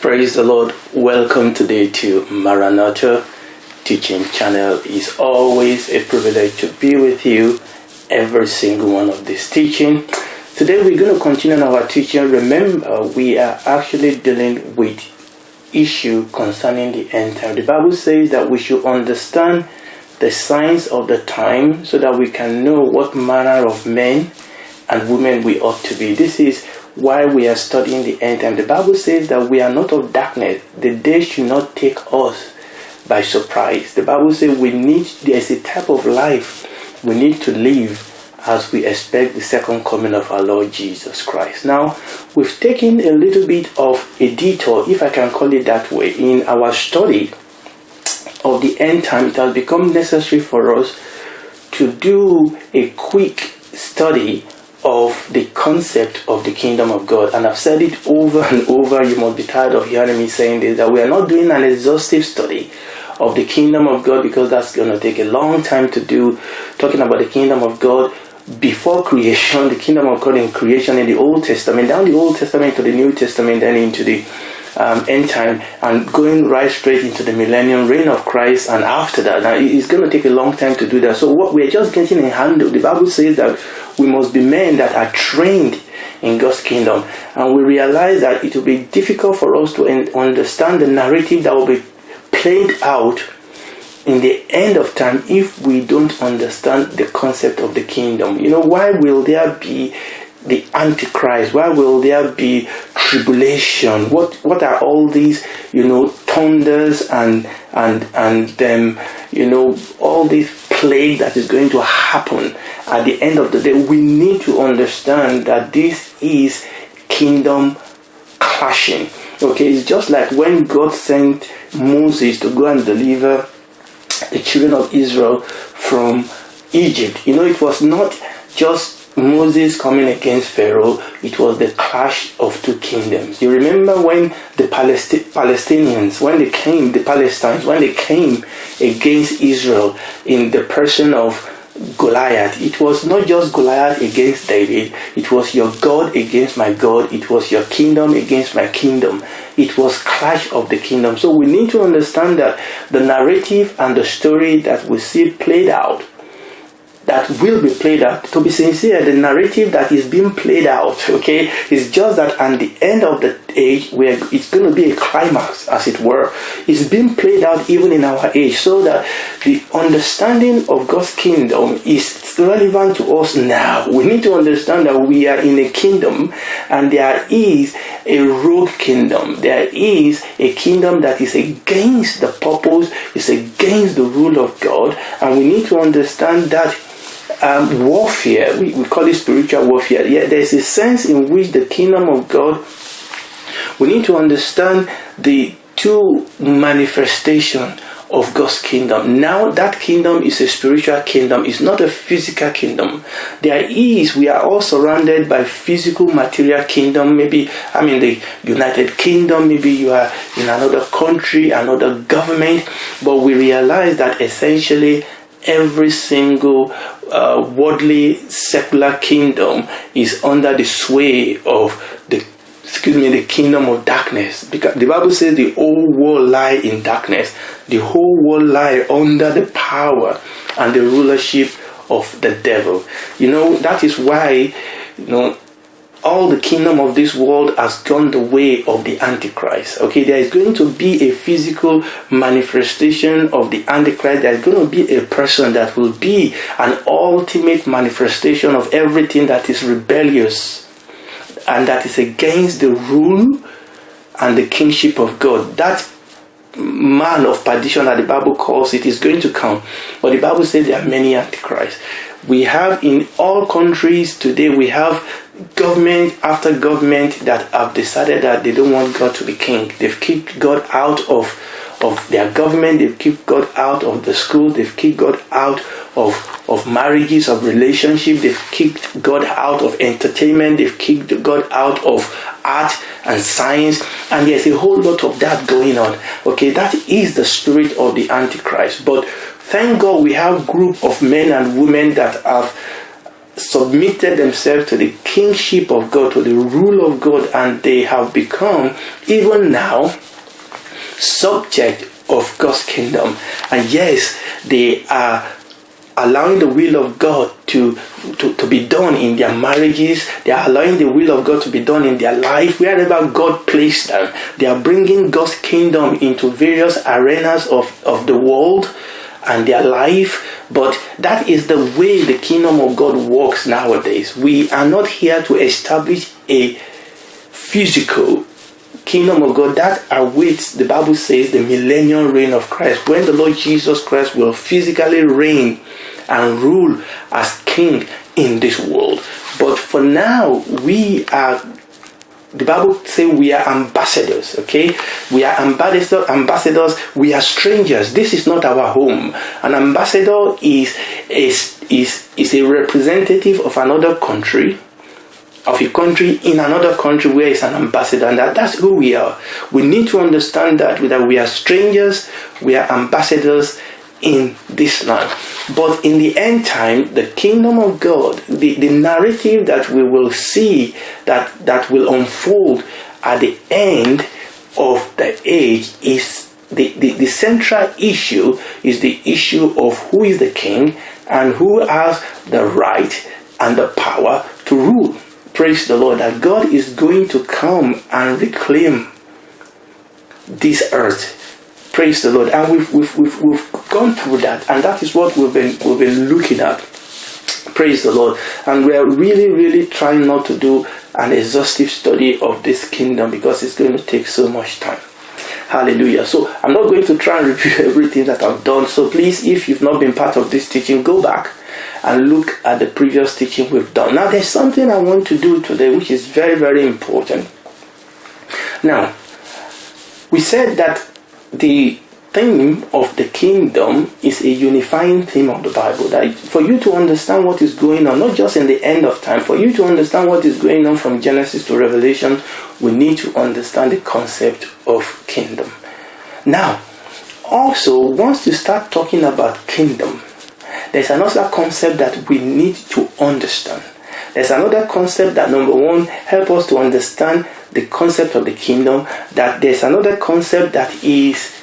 Praise the Lord. Welcome today to Maranatha teaching channel. It's always a privilege to be with you every single one of this teaching. Today we're going to continue our teaching. Remember, we are actually dealing with issue concerning the end time. The Bible says that we should understand the signs of the time so that we can know what manner of men and women we ought to be. This is why we are studying the end time. The Bible says that we are not of darkness. The day should not take us by surprise. The Bible says there's a type of life we need to live as we expect the second coming of our Lord Jesus Christ. Now, we've taken a little bit of a detour, if I can call it that way, in our study of the end time. It has become necessary for us to do a quick study of the concept of the kingdom of God. And I've said it over and over. You must be tired of hearing me saying this, that we are not doing an exhaustive study of the kingdom of God, because that's going to take a long time to do, talking about the kingdom of God before creation, the kingdom of God in creation in the Old Testament, down the Old Testament to the New Testament, then into the end time, and going right straight into the millennium reign of Christ. And after that, now it's going to take a long time to do that. So what we're just getting a handle. The Bible says that we must be men that are trained in God's kingdom, and we realize that it will be difficult for us to understand the narrative that will be played out in the end of time if we don't understand the concept of the kingdom. You know, why will there be the Antichrist? Why will there be tribulation? What are all these, thunders and all this plague that is going to happen at the end of the day? We need to understand that this is kingdom clashing. Okay, it's just like when God sent Moses to go and deliver the children of Israel from Egypt. It was not just Moses coming against Pharaoh, it was the clash of two kingdoms. You remember when the Palestinians, when they came against Israel in the person of Goliath. It was not just Goliath against David. It was your God against my God. It was your kingdom against my kingdom. It was clash of the kingdom. So we need to understand that the narrative and the story that we see played out, that will be played out, to be sincere, the narrative that is being played out, okay, is just that at the end of the age, where it's going to be a climax, as it were, is being played out even in our age, so that the understanding of God's kingdom is relevant to us now. We need to understand that we are in a kingdom, and there is a rogue kingdom. There is a kingdom that is against the purpose, is against the rule of God, and we need to understand that warfare, we call it spiritual warfare. Yeah, there's a sense in which the kingdom of God, we need to understand the two manifestations of God's kingdom. Now that kingdom is a spiritual kingdom, it's not a physical kingdom. We are all surrounded by physical material kingdom. Maybe I'm in the United Kingdom, maybe you are in another country, another government, but we realize that essentially every single worldly secular kingdom is under the sway of the kingdom of darkness. Because the Bible says the whole world lie in darkness. The whole world lie under the power and the rulership of the devil. That is why, all the kingdom of this world has gone the way of the Antichrist. Okay, there is going to be a physical manifestation of the Antichrist. There is going to be a person that will be an ultimate manifestation of everything that is rebellious and that is against the rule and the kingship of God. That man of perdition that the Bible calls it is going to come. But the Bible says there are many Antichrists. We have in all countries today, we have government after government that have decided that they don't want God to be king. They've kicked God out of their government. They've kicked God out of the school. They've kicked God out of marriages, of relationships. They've kicked God out of entertainment. They've kicked God out of art and science. And there's a whole lot of that going on. Okay, that is the spirit of the Antichrist. But thank God we have a group of men and women that have submitted themselves to the kingship of God, to the rule of God, and they have become, even now, subject of God's kingdom. And yes, they are allowing the will of God to be done in their marriages. They are allowing the will of God to be done in their life. Wherever God placed them, they are bringing God's kingdom into various arenas of the world and their life. But that is the way the kingdom of God works nowadays. We are not here to establish a physical kingdom of God that awaits, the Bible says, the millennial reign of Christ, when the Lord Jesus Christ will physically reign and rule as king in this world. But for now, the Bible says we are ambassadors, okay? We are ambassadors, we are strangers. This is not our home. An ambassador is a representative of another country, of a country in another country where it's an ambassador, and that's who we are. We need to understand that we are strangers, we are ambassadors in this land. But in the end time, the kingdom of God, the narrative that we will see that will unfold at the end of the age is the central issue is the issue of who is the king and who has the right and the power to rule. Praise the Lord, that God is going to come and reclaim this earth. Praise the Lord. And we've gone through that, and that is what we've been looking at. Praise the Lord. And we are really trying not to do an exhaustive study of this kingdom because it's going to take so much time. Hallelujah. So I'm not going to try and review everything that I've done. So please, if you've not been part of this teaching, go back and look at the previous teaching we've done. Now, there's something I want to do today which is very important. Now, we said that the theme of the kingdom is a unifying theme of the Bible. That for you to understand what is going on, not just in the end of time, for you to understand what is going on from Genesis to Revelation, we need to understand the concept of kingdom. Now, also, once you start talking about kingdom, there's another concept that we need to understand. There's another concept that, number one, help us to understand the concept of the kingdom. That there's another concept that is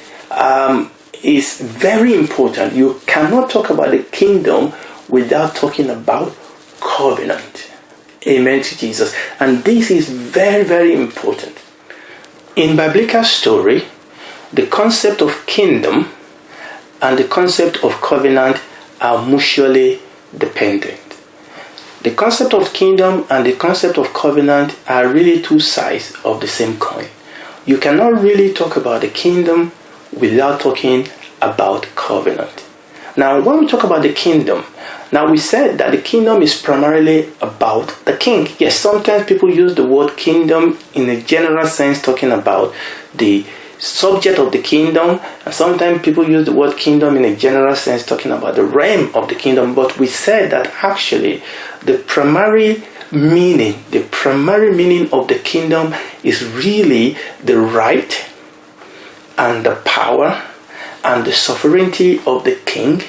very important. You cannot talk about the kingdom without talking about covenant. Amen to Jesus. And this is very important. In biblical story, the concept of kingdom and the concept of covenant are mutually dependent. The concept of kingdom and the concept of covenant are really two sides of the same coin. You cannot really talk about the kingdom without talking about covenant. Now, when we talk about the kingdom, now we said that the kingdom is primarily about the king. Yes, sometimes people use the word kingdom in a general sense, talking about the subject of the kingdom, and sometimes people use the word kingdom in a general sense, talking about the realm of the kingdom. But we said that actually the primary meaning of the kingdom is really the right and the power and the sovereignty of the king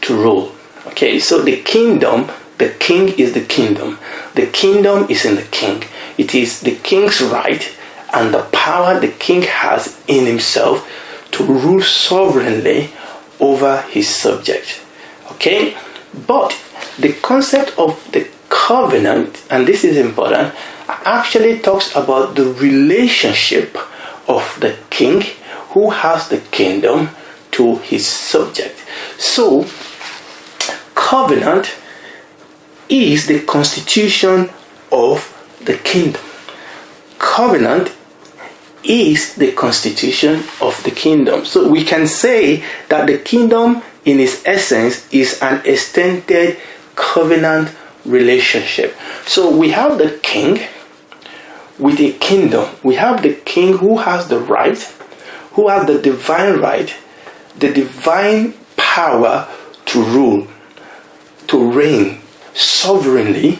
to rule. Okay, so the king is the kingdom. The kingdom is in the king. It is the king's right and the power the king has in himself to rule sovereignly over his subject. Okay? But the concept of the covenant, and this is important, actually talks about the relationship of the king who has the kingdom to his subject. So, covenant is the constitution of the kingdom. Covenant is the constitution of the kingdom. So we can say that the kingdom in its essence is an extended covenant relationship. So we have the king with a kingdom. We have the king who has the right, who has the divine right, the divine power to rule, to reign sovereignly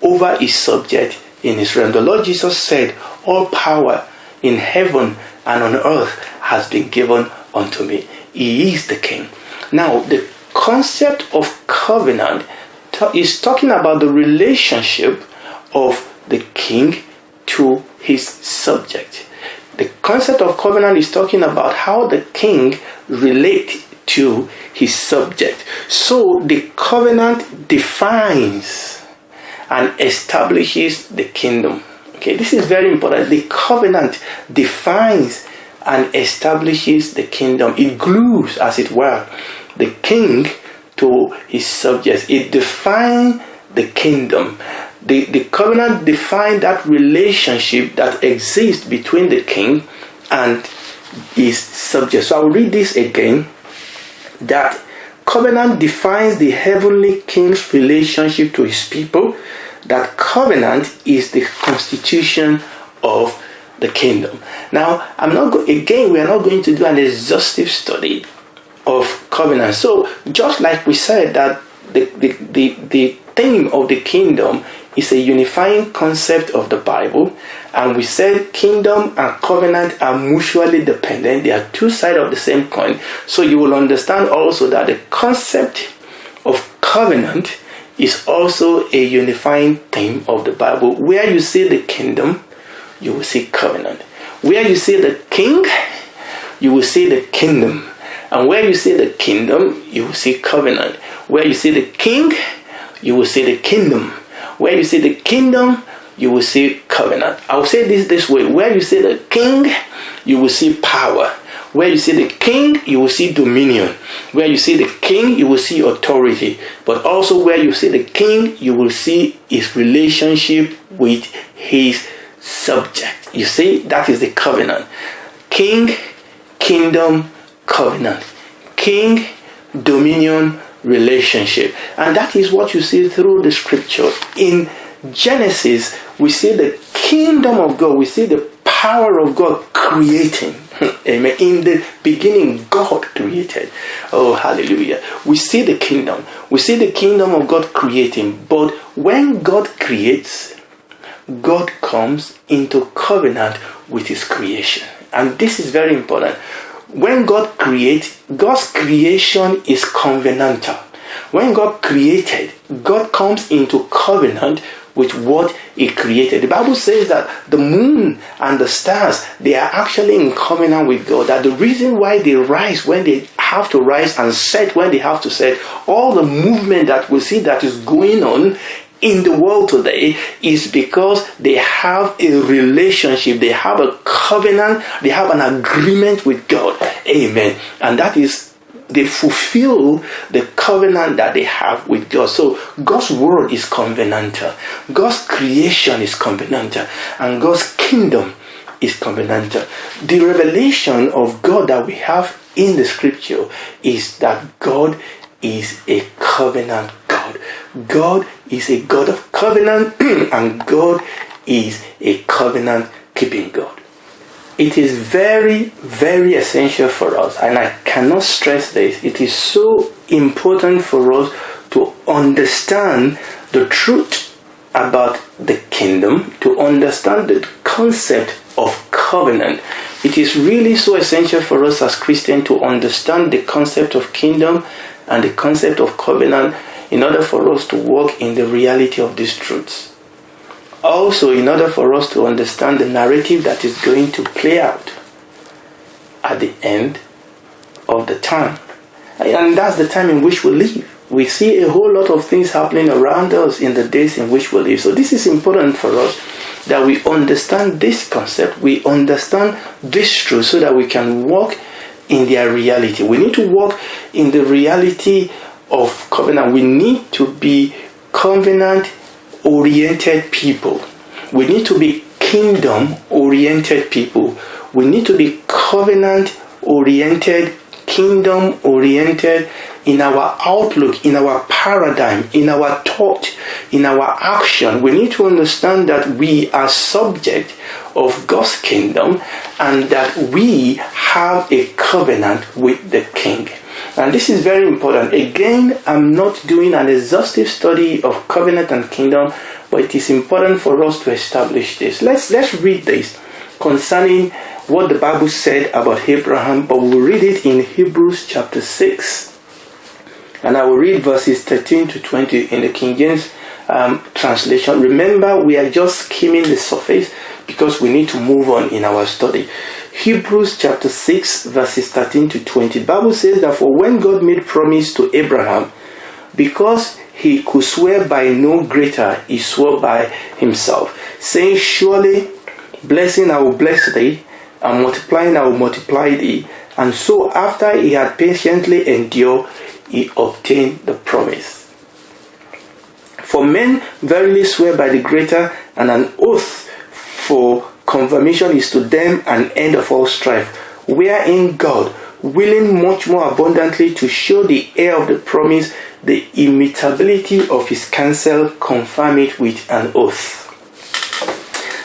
over his subject in his realm. The Lord Jesus said, all power in heaven and on earth has been given unto me. He is the king. Now, the concept of covenant is talking about the relationship of the king to his subject. The concept of covenant is talking about how the king relates to his subject. So the covenant defines and establishes the kingdom. Okay, this is very important. The covenant defines and establishes the kingdom. It glues, as it were, the king to his subjects. It defines the kingdom. The covenant defines that relationship that exists between the king and his subjects. So I will read this again. That covenant defines the heavenly king's relationship to his people. That covenant is the constitution of the kingdom. Now, we are not going to do an exhaustive study of covenant. So, just like we said that the theme of the kingdom is a unifying concept of the Bible, and we said kingdom and covenant are mutually dependent. They are two sides of the same coin. So you will understand also that the concept of covenant is also a unifying theme of the Bible. Where you see the kingdom, you will see covenant. Where you see the king, you will see the kingdom. And where you see the kingdom, you will see covenant. Where you see the king, you will see the kingdom. Where you see the kingdom, you will see covenant. I will say this way. Where you see the king, you will see power. Where you see the king, you will see dominion. Where you see the king, you will see authority. But also where you see the king, you will see his relationship with his subject. You see, that is the covenant. King, kingdom, covenant. King, dominion, relationship. And that is what you see through the scripture. In Genesis, we see the kingdom of God. We see the power of God creating. Amen. In the beginning, God created. Oh, hallelujah. We see the kingdom. We see the kingdom of God creating. But when God creates, God comes into covenant with his creation. And this is very important. When God creates, God's creation is covenantal. When God created, God comes into covenant with what he created. The Bible says that the moon and the stars, they are actually in covenant with God. That the reason why they rise when they have to rise and set when they have to set, all the movement that we see that is going on in the world today is because they have a relationship, they have a covenant, they have an agreement with God. Amen. And that is, they fulfill the covenant that they have with God. So God's word is covenantal. God's creation is covenantal. And God's kingdom is covenantal. The revelation of God that we have in the scripture is that God is a covenant God. God is a God of covenant and God is a covenant keeping God. It is very, very essential for us, and I cannot stress this. It is so important for us to understand the truth about the kingdom, to understand the concept of covenant. It is really so essential for us as Christians to understand the concept of kingdom and the concept of covenant in order for us to walk in the reality of these truths. Also, in order for us to understand the narrative that is going to play out at the end of the time. And that's the time in which we live. We see a whole lot of things happening around us in the days in which we live. So this is important for us, that we understand this concept, we understand this truth, so that we can walk in their reality. We need to walk in the reality of covenant. We need to be covenant-oriented people. We need to be kingdom-oriented people. We need to be covenant-oriented, kingdom-oriented in our outlook, in our paradigm, in our thought, in our action. We need to understand that we are subject of God's kingdom and that we have a covenant with the King. And this is very important. Again, I'm not doing an exhaustive study of covenant and kingdom, but it is important for us to establish this. Let's read this concerning what the Bible said about Abraham, but we'll read it in Hebrews chapter 6 And I will read verses 13 to 20 in the King James translation. Remember, we are just skimming the surface because we need to move on in our study. Hebrews chapter 6 verses 13 to 20. The Bible says that for when God made promise to Abraham, because he could swear by no greater, he swore by himself, saying, surely blessing I will bless thee, and multiplying I will multiply thee. And so after he had patiently endured, he obtained the promise. For men verily swear by the greater, and an oath for confirmation is to them an end of all strife, wherein God, willing much more abundantly to show the heir of the promise the immutability of his counsel, confirm it with an oath,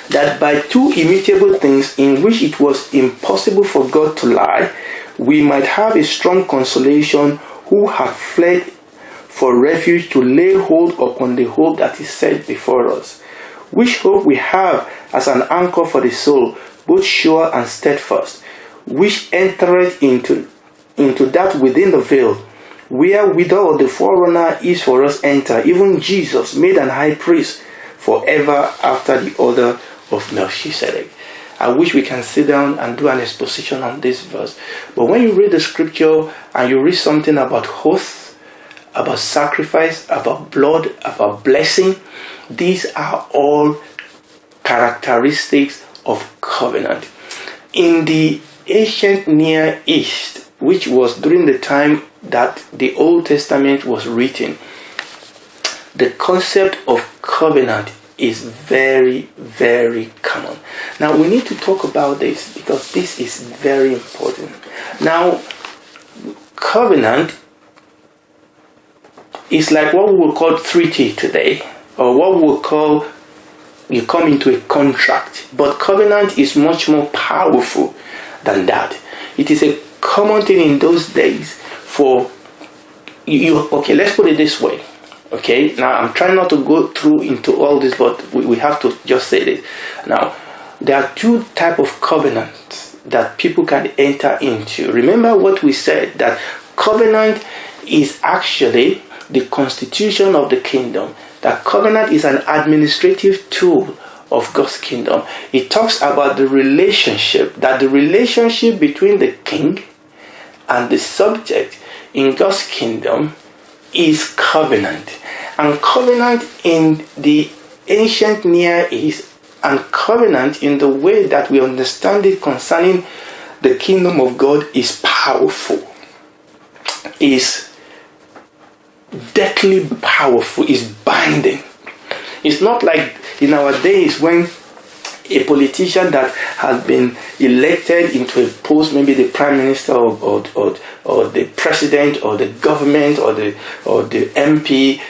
that by two immutable things in which it was impossible for God to lie, we might have a strong consolation who have fled for refuge, to lay hold upon the hope that is set before us, which hope we have as an anchor for the soul, both sure and steadfast, which entereth into that within the veil, where withal the forerunner is for us enter, even Jesus, made an high priest forever after the order of Melchizedek. I wish we can sit down and do an exposition on this verse. But when you read the scripture and you read something about oath, about sacrifice, about blood, about blessing, these are all characteristics of covenant. In the ancient Near East, which was during the time that the Old Testament was written, the concept of covenant is very, very common. Now we need to talk about this because this is very important. Now, covenant is like what we will call treaty today, or what we will call you come into a contract. But covenant is much more powerful than that. It is a common thing in those days for you. Okay, let's put it this way. Okay, now I'm trying not to go through into all this, but we have to just say this. Now, there are two types of covenants that people can enter into. Remember what we said, that covenant is actually the constitution of the kingdom. That covenant is an administrative tool of God's kingdom. It talks about the relationship, that the relationship between the king and the subject in God's kingdom is covenant. And covenant in the ancient Near East, and covenant in the way that we understand it concerning the kingdom of God, is powerful, is deadly powerful, is binding. It's not like in our days when a politician that has been elected into a post, maybe the prime minister or the president or the government or the MP,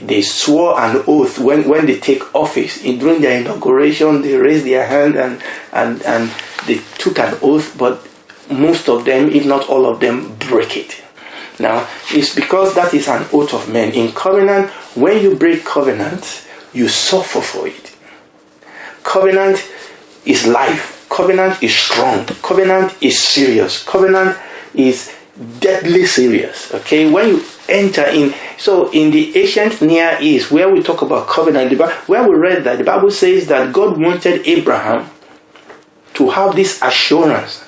they swore an oath when they take office. During their inauguration, they raised their hand and they took an oath, but most of them, if not all of them, break it. Now, it's because that is an oath of men. In covenant, when you break covenant, you suffer for it. Covenant is life. Covenant is strong. Covenant is serious. Covenant is deadly serious. Okay, when you enter in, so in the ancient Near East, where we talk about covenant, where we read that, the Bible says that God wanted Abraham to have this assurance.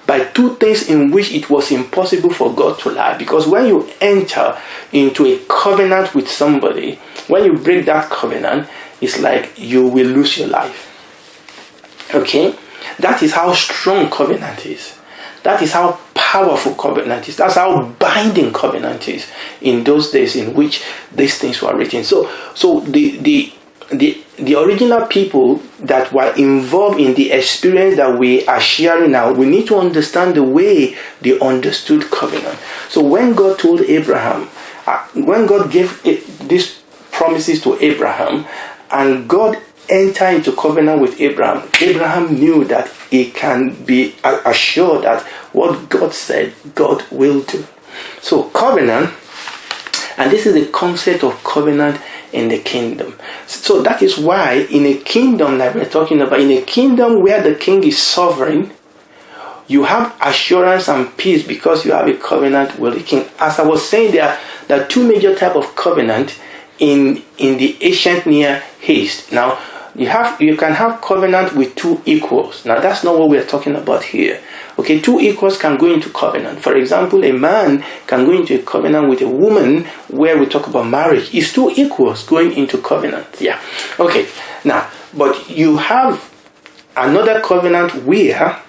By two things in which it was impossible for God to lie. Because when you enter into a covenant with somebody, when you break that covenant, it's like you will lose your life. Okay? That is how strong covenant is. That is how powerful covenant is. That's how binding covenant is in those days in which these things were written. So the original people that were involved in the experience that we are sharing now, we need to understand the way they understood covenant. So when God told Abraham, when God gave these promises to Abraham, and God entered into covenant with Abraham, Abraham knew that he can be assured that what God said, God will do. So covenant, and this is the concept of covenant in the kingdom. So that is why in a kingdom like we're talking about, in a kingdom where the king is sovereign, you have assurance and peace because you have a covenant with the king. As I was saying, there are two major types of covenant in the ancient Near East. Now, you can have covenant with two equals. Now, that's not what we're talking about here. Okay, two equals can go into covenant. For example, a man can go into a covenant with a woman where we talk about marriage. It's two equals going into covenant. Yeah. Okay. Now, but you have another covenant where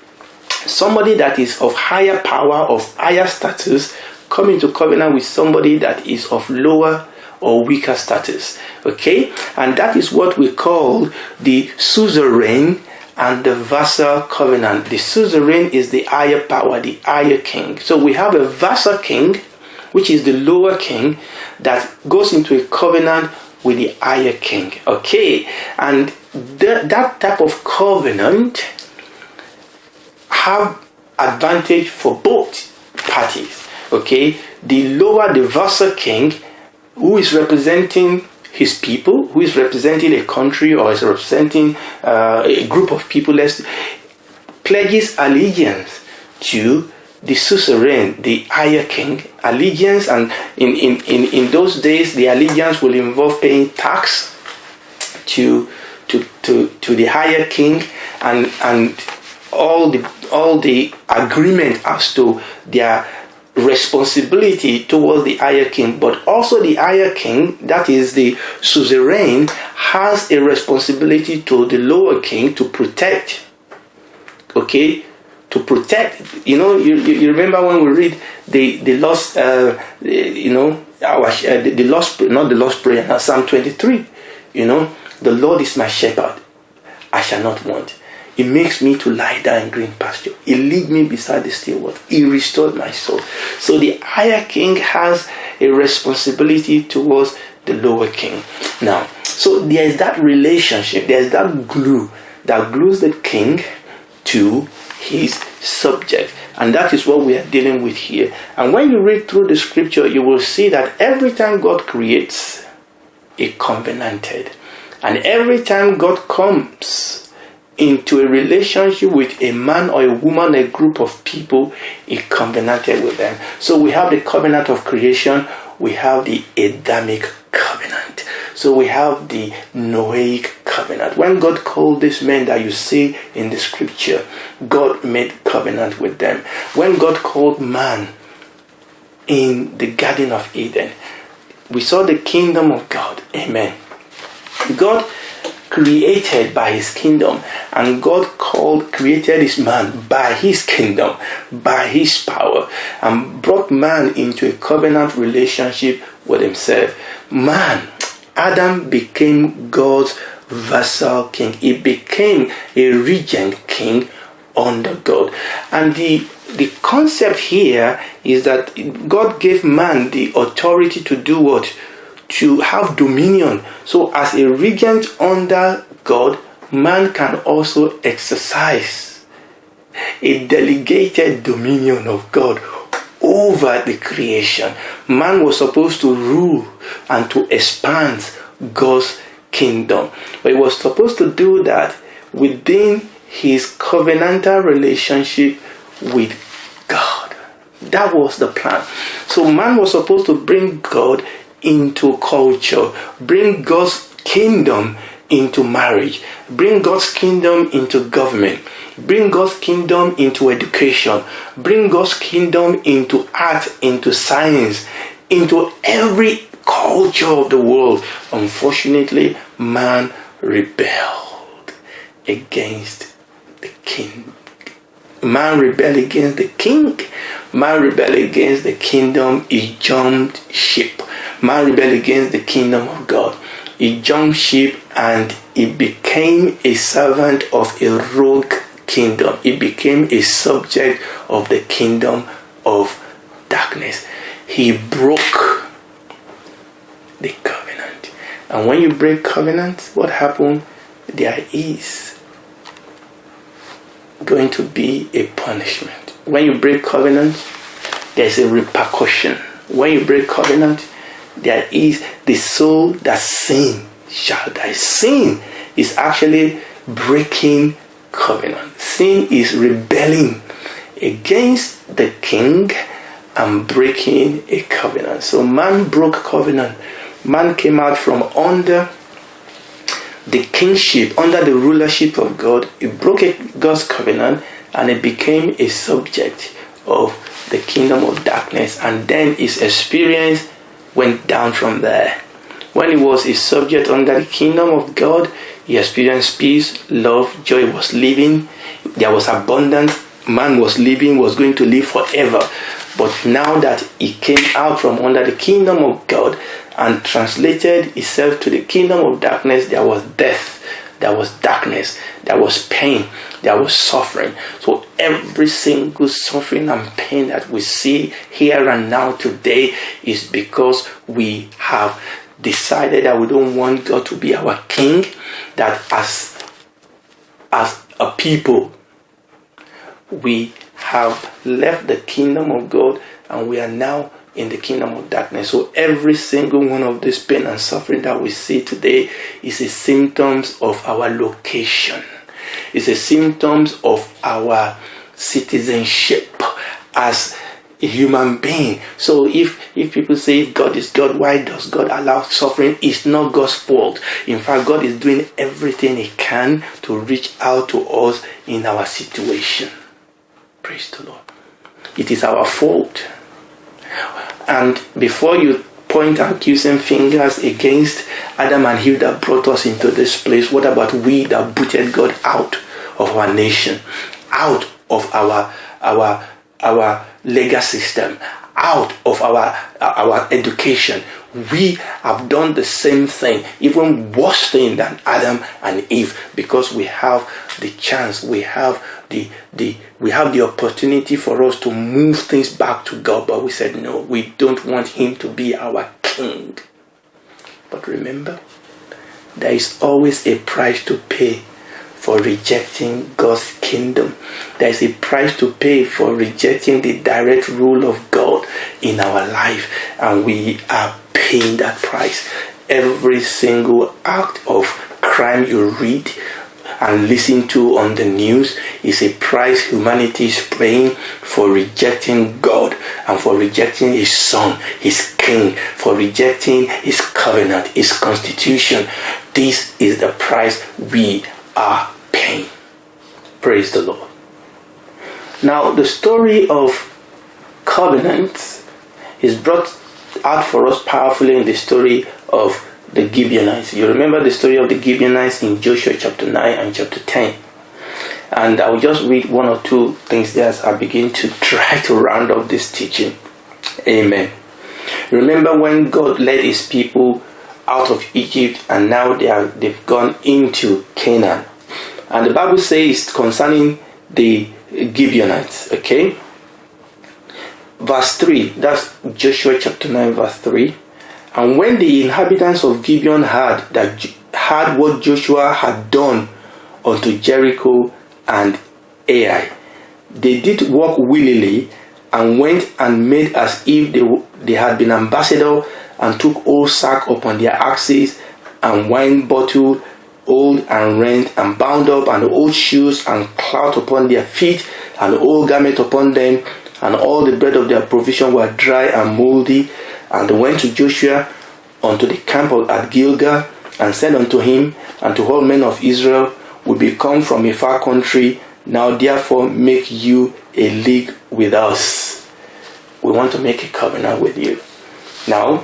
somebody that is of higher power, of higher status, come into covenant with somebody that is of lower or weaker status. Okay? And that is what we call the suzerain and the vassal covenant. The suzerain is the higher power, the higher king. So we have a vassal king, which is the lower king, that goes into a covenant with the higher king. Okay? And that type of covenant have advantage for both parties. Okay? The lower, the vassal king, who is representing his people, who is representing a country or is representing a group of people, pledges allegiance to the suzerain, the higher king. Allegiance, and in those days, the allegiance will involve paying tax to the higher king, and all the agreement as to their responsibility towards the higher king. But also the higher king, that is the suzerain, has a responsibility to the lower king to protect. Okay, to protect. You know, you remember when we read the lost, the lost, not the lost prayer, Psalm 23. You know, the Lord is my shepherd, I shall not want. He makes me to lie down in green pasture. He leads me beside the still water. He restored my soul. So the higher king has a responsibility towards the lower king. Now, so there is that relationship. There is that glue that glues the king to his subject. And that is what we are dealing with here. And when you read through the scripture, you will see that every time God creates, He covenanted. And every time God comes into a relationship with a man or a woman, a group of people, He covenanted with them. So we have the covenant of creation, we have the Adamic covenant. So we have the Noahic covenant. When God called these men that you see in the scripture, God made covenant with them. When God called man in the Garden of Eden, we saw the kingdom of God. Amen. God created by His kingdom, and God created His man by His kingdom, by His power, and brought man into a covenant relationship with Himself. Man, Adam, became God's vassal king. He became a regent king under God. And the concept here is that God gave man the authority to do what? To have dominion. So as a regent under God, man can also exercise a delegated dominion of God over the creation. Man was supposed to rule and to expand God's kingdom, but he was supposed to do that within his covenantal relationship with God. That was the plan. So man was supposed to bring God into culture, bring God's kingdom into marriage, bring God's kingdom into government, bring God's kingdom into education, bring God's kingdom into art, into science, into every culture of the world. Unfortunately, man rebelled against the king. Man rebelled against the king. Man rebelled against the kingdom. He jumped ship. Man rebelled against the kingdom of God. He jumped ship and he became a servant of a rogue kingdom. He became a subject of the kingdom of darkness. He broke the covenant. And when you break covenant, what happened? There is going to be a punishment. When you break covenant, there's a repercussion. When you break covenant, there is the soul that sin shall die. Sin is actually breaking covenant. Sin is rebelling against the king and breaking a covenant. So man broke covenant. Man came out from under the kingship, under the rulership of God. He broke God's covenant and it became a subject of the kingdom of darkness. And then his experience went down from there. When he was a subject under the kingdom of God, he experienced peace, love, joy, was living. There was abundance. Man was living, was going to live forever. But now that he came out from under the kingdom of God and translated himself to the kingdom of darkness, there was death, there was darkness, there was pain, there was suffering. So every single suffering and pain that we see here and now today is because we have decided that we don't want God to be our king, that as a people we have left the kingdom of God and we are now in the kingdom of darkness. So every single one of this pain and suffering that we see today is a symptoms of our location. It's a symptoms of our citizenship as a human being. So if people say if God is God, why does God allow suffering? It's not God's fault. In fact, God is doing everything He can to reach out to us in our situation. Praise the Lord. It is our fault. And before you point accusing fingers against Adam and Eve that brought us into this place, what about we that booted God out of our nation, out of our legal system, out of our education? We have done the same thing, even worse thing than Adam and Eve, because we have the chance, we have the opportunity for us to move things back to God, but we said no, we don't want Him to be our king. But remember, there is always a price to pay for rejecting God's kingdom. There is a price to pay for rejecting the direct rule of God in our life, and we are paying that price. Every single act of crime you read and listen to on the news is a price humanity is paying for rejecting God and for rejecting His Son, His King, for rejecting His covenant, His constitution. This is the price we are paying. Praise the Lord. Now, the story of covenants is brought out for us powerfully in the story of the Gibeonites. You remember the story of the Gibeonites in Joshua chapter 9 and chapter 10. And I'll just read one or two things there as I begin to try to round up this teaching. Amen. Remember when God led His people out of Egypt and now they've gone into Canaan. And the Bible says concerning the Gibeonites, okay? Verse 3, that's Joshua chapter 9 verse 3. And when the inhabitants of Gibeon heard what Joshua had done unto Jericho and Ai, they did walk willingly and went and made as if they had been ambassadors, and took old sack upon their axes, and wine bottle old and rent, and bound up, and old shoes and cloth upon their feet, and old garment upon them, and all the bread of their provision were dry and moldy. And they went to Joshua unto the camp at Gilgal, and said unto him and to all men of Israel, We be come from a far country, now therefore make you a league with us. We want to make a covenant with you. Now,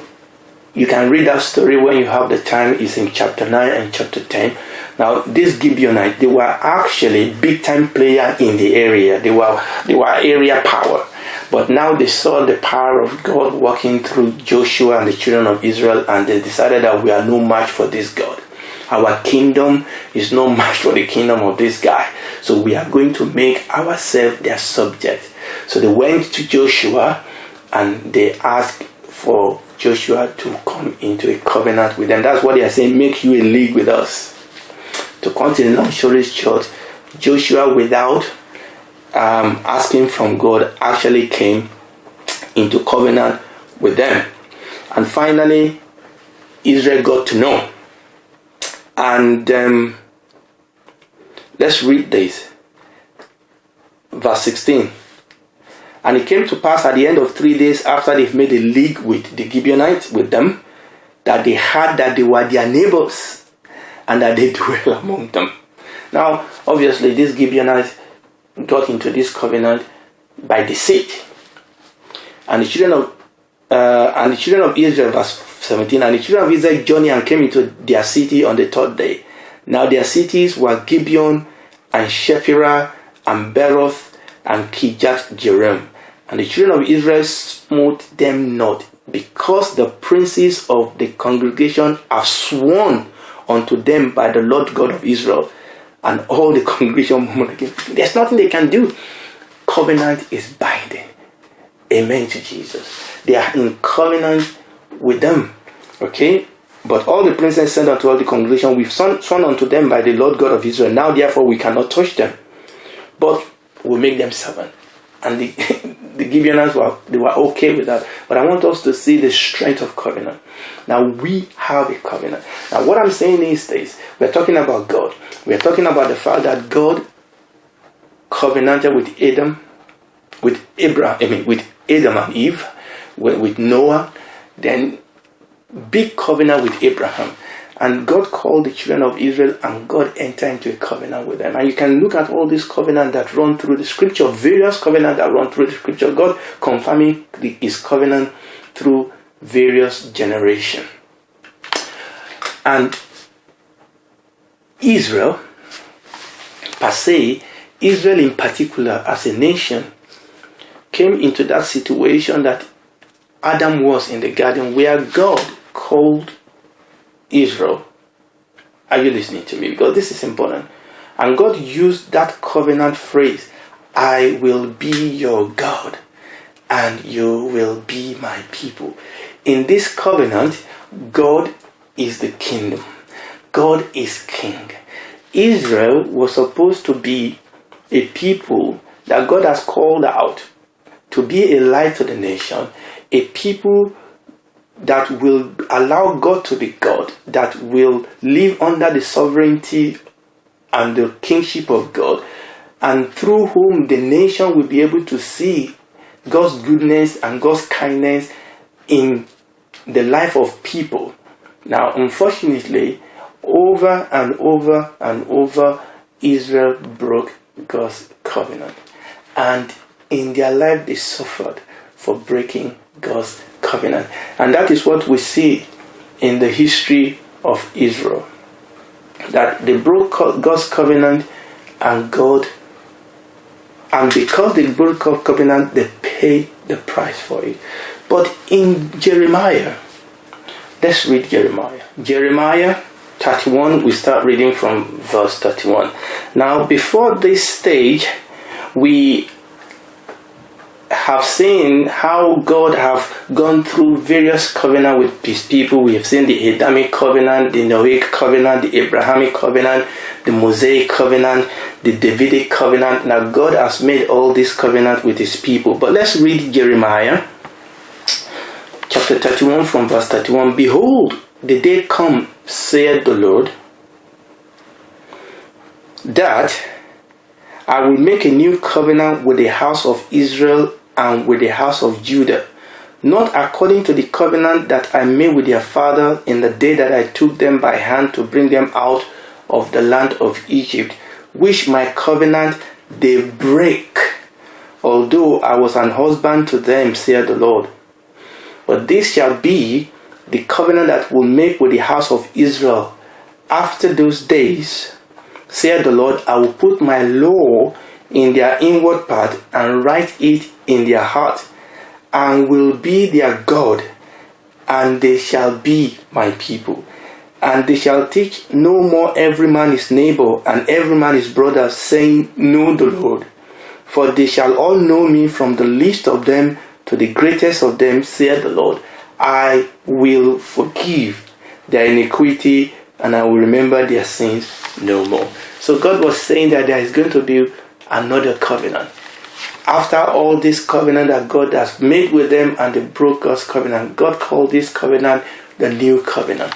you can read that story when you have the time. It's in chapter 9 and chapter 10. Now, these Gibeonites, they were actually big time player in the area. They were area power. But now they saw the power of God working through Joshua and the children of Israel, and they decided that we are no match for this God. Our kingdom is no match for the kingdom of this guy. So we are going to make ourselves their subject. So they went to Joshua and they asked for Joshua to come into a covenant with them. That's what they are saying, make you a league with us. To cut a long story short, Joshua, without asking from God, actually came into covenant with them. And finally, Israel got to know. And let's read this. Verse 16. And it came to pass at the end of 3 days after they've made a league with the Gibeonites, with them, that they heard that they were their neighbors and that they dwell among them. Now, obviously, these Gibeonites got into this covenant by deceit. And the children of Israel, verse 17, and the children of Israel journeyed and came into their city on the 3rd day. Now their cities were Gibeon and Shephirah and Beroth and Kirjath Jearim. And the children of Israel smote them not, because the princes of the congregation have sworn unto them by the Lord God of Israel. And all the congregation murmured against them. There's nothing they can do. Covenant is binding. Amen to Jesus. They are in covenant with them. Okay? But all the princes said unto all the congregation, we've sworn unto them by the Lord God of Israel. Now therefore we cannot touch them, but we'll make them servant. And the Gibeonites were okay with that. But I want us to see the strength of covenant. Now we have a covenant. Now what I'm saying is this: we're talking about God. We're talking about the fact that God covenanted with Adam and Eve, with Noah, then big covenant with Abraham. And God called the children of Israel, and God entered into a covenant with them. And you can look at all these covenants that run through the scripture, various covenants that run through the scripture. God confirming his covenant through various generations. And Israel, per se, Israel in particular as a nation, came into that situation that Adam was in the garden, where God called Israel. Are you listening to me? Because this is important. And God used that covenant phrase, I will be your God and you will be my people. In this covenant, God is the kingdom. God is king. Israel was supposed to be a people that God has called out to be a light to the nation, a people that will allow God to be God, that will live under the sovereignty and the kingship of God, and through whom the nation will be able to see God's goodness and God's kindness in the life of people. Now, unfortunately, over and over and over, Israel broke God's covenant. And in their life, they suffered for breaking God's covenant. And that is what we see in the history of Israel. That they broke God's covenant, and because they broke God's covenant, they paid the price for it. But in Jeremiah, let's read Jeremiah. Jeremiah 31, we start reading from verse 31. Now, before this stage, we have seen how God have gone through various covenants with his people. We have seen the Adamic covenant, the Noahic covenant, the Abrahamic covenant, the Mosaic covenant, the Davidic covenant. Now God has made all these covenants with his people. But let's read Jeremiah chapter 31 from verse 31. Behold, the day come, saith the Lord, that I will make a new covenant with the house of Israel and with the house of Judah, not according to the covenant that I made with their father in the day that I took them by hand to bring them out of the land of Egypt, which my covenant they break, although I was an husband to them, saith the Lord. But this shall be the covenant that will make with the house of Israel after those days, saith the Lord. I will put my law in their inward part and write it in their heart, and will be their God, and they shall be my people. And they shall teach no more every man his neighbor and every man his brother, saying, Know the Lord. For they shall all know me, from the least of them to the greatest of them, saith the Lord. I will forgive their iniquity, and I will remember their sins no more. So God was saying that there is going to be another covenant. After all this covenant that God has made with them, and they broke God's covenant, God called this covenant the new covenant.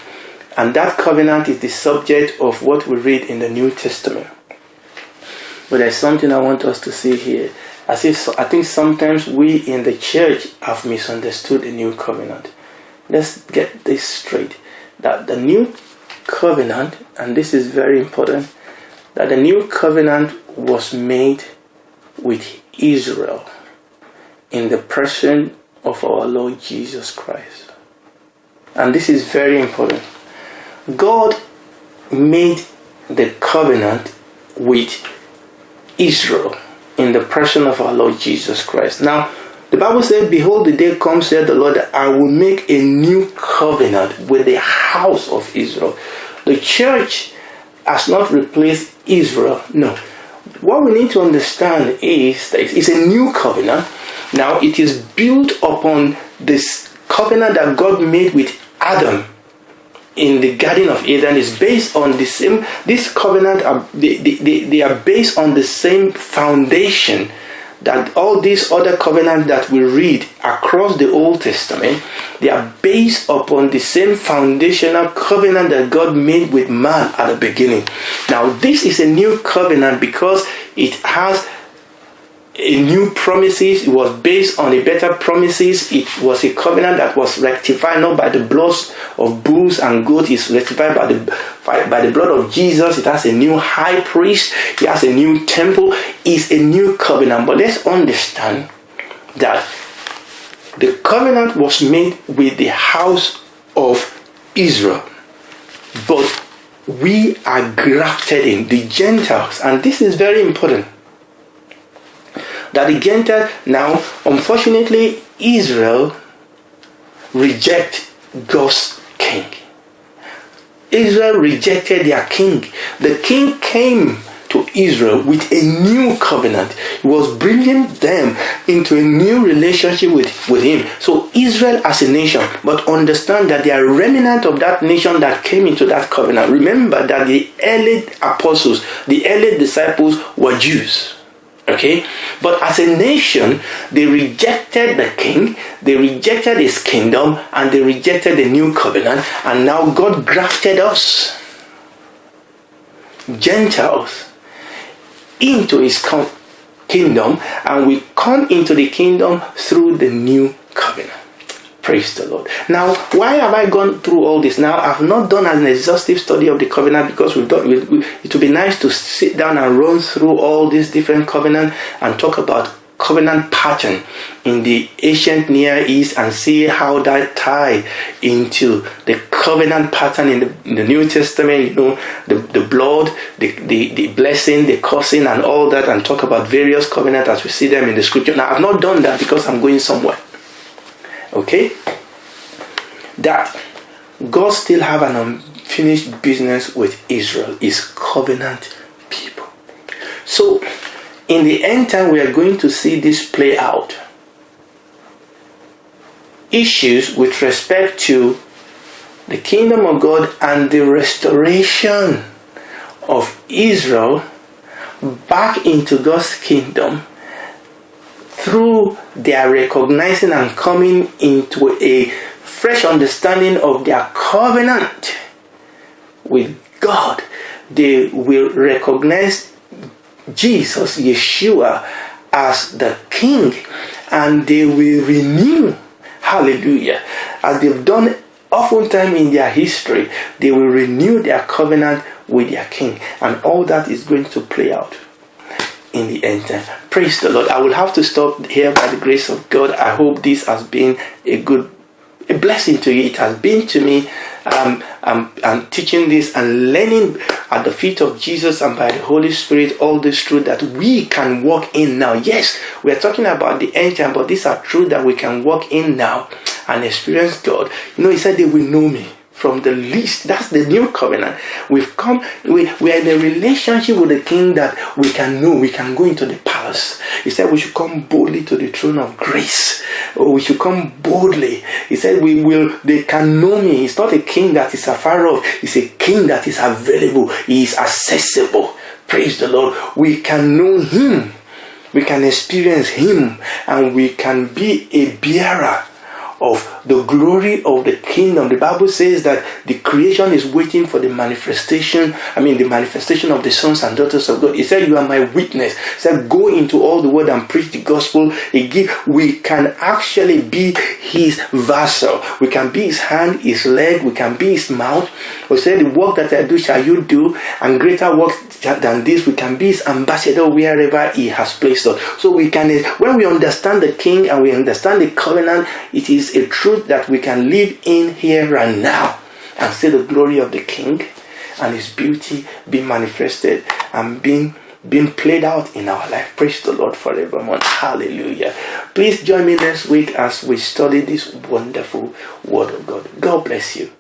And that covenant is the subject of what we read in the New Testament. But there's something I want us to see here. I think sometimes we in the church have misunderstood the new covenant. Let's get this straight. That the new covenant, and this is very important, that the new covenant was made with Israel in the person of our Lord Jesus Christ. And this is very important. God made the covenant with Israel in the person of our Lord Jesus Christ. Now, the Bible says, behold, the day comes, said the Lord, that I will make a new covenant with the house of Israel. The church has not replaced Israel. No. What we need to understand is that it's a new covenant. Now, it is built upon this covenant that God made with Adam in the Garden of Eden. Is based on the same. This covenant they are based on the same foundation that all these other covenants that we read across the Old Testament. They are based upon the same foundational covenant that God made with man at the beginning. Now, this is a new covenant because it has a new promises. It was based on a better promises. It was a covenant that was rectified not by the blood of bulls and goats. It's rectified by the blood of Jesus. It has a new high priest. It has a new temple. It's a new covenant. But let's understand that the covenant was made with the house of Israel. But we are grafted in, the Gentiles. And this is very important. That the Gentiles, now, unfortunately, Israel reject God's king. Israel rejected their king. The king came to Israel with a new covenant. He was bringing them into a new relationship with him. So Israel as a nation, but understand that they are remnant of that nation that came into that covenant. Remember that the early apostles, the early disciples were Jews. Okay, but as a nation, they rejected the king, they rejected his kingdom, and they rejected the new covenant, and now God grafted us, Gentiles, into his kingdom, and we come into the kingdom through the new covenant. Praise the Lord. Now, why have I gone through all this? Now, I've not done an exhaustive study of the covenant because it would be nice to sit down and run through all these different covenants and talk about covenant pattern in the ancient Near East and see how that tie into the covenant pattern in the New Testament, you know, the blood, the blessing, the cursing and all that, and talk about various covenants as we see them in the scripture. Now, I've not done that because I'm going somewhere. Okay, that God still have an unfinished business with Israel, his covenant people. So in the end time, we are going to see this play out. Issues with respect to the kingdom of God and the restoration of Israel back into God's kingdom through their recognizing and coming into a fresh understanding of their covenant with God. They will recognize Jesus, Yeshua, as the King, and they will renew, hallelujah, as they've done oftentimes in their history. They will renew their covenant with their King, and all that is going to play out in the end time. Praise the Lord. I will have to stop here by the grace of God. I hope this has been a blessing to you. It has been to me. I'm teaching this and learning at the feet of Jesus and by the Holy Spirit all this truth that we can walk in now. Yes, we are talking about the end time, but these are truth that we can walk in now and experience God. You know, he said they will know me from the least. That's the new covenant. We are in a relationship with the King that we can know. We can go into the palace. He said we should come boldly to the throne of grace. We should come boldly. He said they can know me. He's not a king that is afar off. He's a king that is available. He is accessible. Praise the Lord. We can know him. We can experience him. And we can be a bearer of the glory of the kingdom. The Bible says that the creation is waiting for the manifestation of the sons and daughters of God. He said, you are my witness. He said, go into all the world and preach the gospel. We can actually be his vessel. We can be his hand, his leg, we can be his mouth. We said, the work that I do shall you do, and greater works than this. We can be his ambassador wherever he has placed us. So we can, when we understand the king and we understand the covenant, it is a truth that we can live in here and now and see the glory of the king and his beauty being manifested and being played out in our life. Praise the Lord forevermore. Hallelujah. Please join me next week as we study this wonderful word of God. God bless you.